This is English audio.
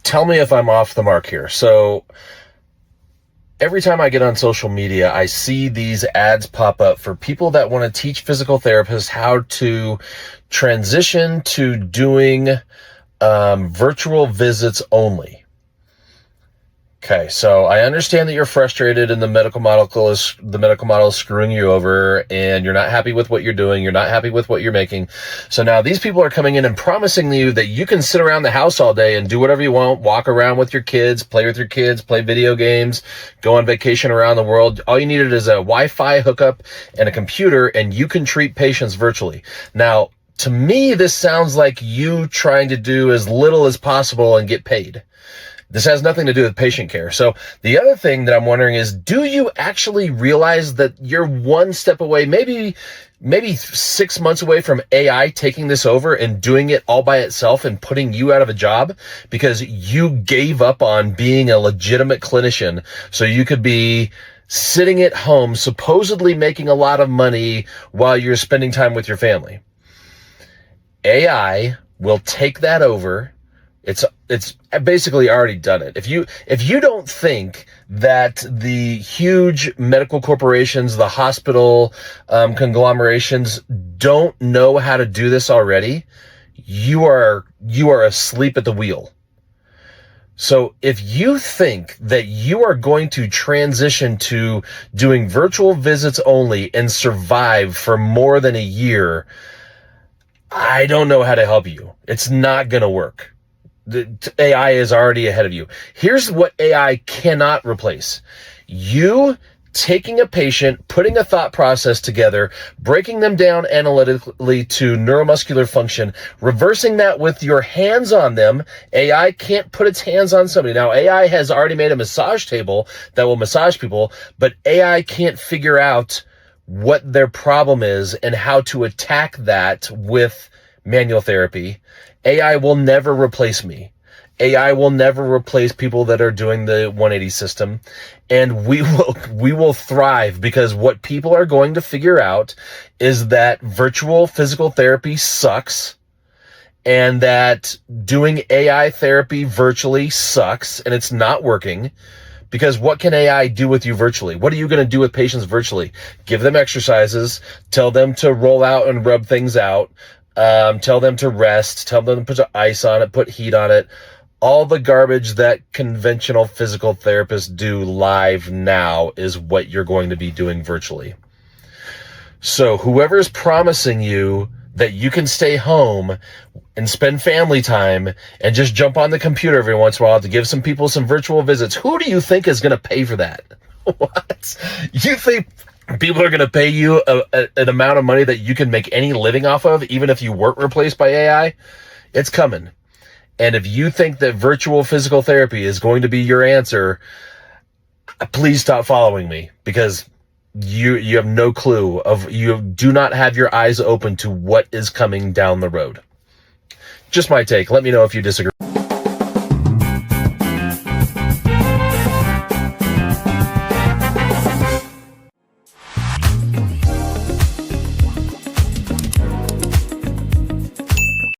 tell me if I'm off the mark here. So every time I get on social media, I see these ads pop up for people that want to teach physical therapists how to transition to doing virtual visits only. Okay, so I understand that you're frustrated and the medical model is screwing you over and you're not happy with what you're doing, you're not happy with what you're making. So now these people are coming in and promising you that you can sit around the house all day and do whatever you want, walk around with your kids, play with your kids, play video games, go on vacation around the world. All you needed is a Wi-Fi hookup and a computer and you can treat patients virtually. Now, to me, this sounds like you trying to do as little as possible and get paid. This has nothing to do with patient care. So the other thing that I'm wondering is, do you actually realize that you're one step away, maybe 6 months away from AI taking this over and doing it all by itself and putting you out of a job because you gave up on being a legitimate clinician so you could be sitting at home, supposedly making a lot of money while you're spending time with your family? AI will take that over. It's basically already done it. If you don't think that the huge medical corporations, the hospital conglomerations don't know how to do this already, you are asleep at the wheel. So if you think that you are going to transition to doing virtual visits only and survive for more than a year, I don't know how to help you. It's not going to work. The AI is already ahead of you. Here's what AI cannot replace. You taking a patient, putting a thought process together, breaking them down analytically to neuromuscular function, reversing that with your hands on them. AI can't put its hands on somebody. Now, AI has already made a massage table that will massage people, but AI can't figure out what their problem is and how to attack that with manual therapy. AI will never replace me. AI will never replace people that are doing the 180 system. And we will thrive because what people are going to figure out is that virtual physical therapy sucks and that doing AI therapy virtually sucks and it's not working. Because what can AI do with you virtually? What are you going to do with patients virtually? Give them exercises, tell them to roll out and rub things out, tell them to rest, tell them to put ice on it, put heat on it. All the garbage that conventional physical therapists do live now is what you're going to be doing virtually. So whoever's promising you that you can stay home and spend family time and just jump on the computer every once in a while to give some people some virtual visits, who do you think is going to pay for that? What? You think people are going to pay you an amount of money that you can make any living off of, even if you weren't replaced by AI? It's coming. And if you think that virtual physical therapy is going to be your answer, please stop following me because you have no clue you do not have your eyes open to what is coming down the road. Just my take. Let me know if you disagree.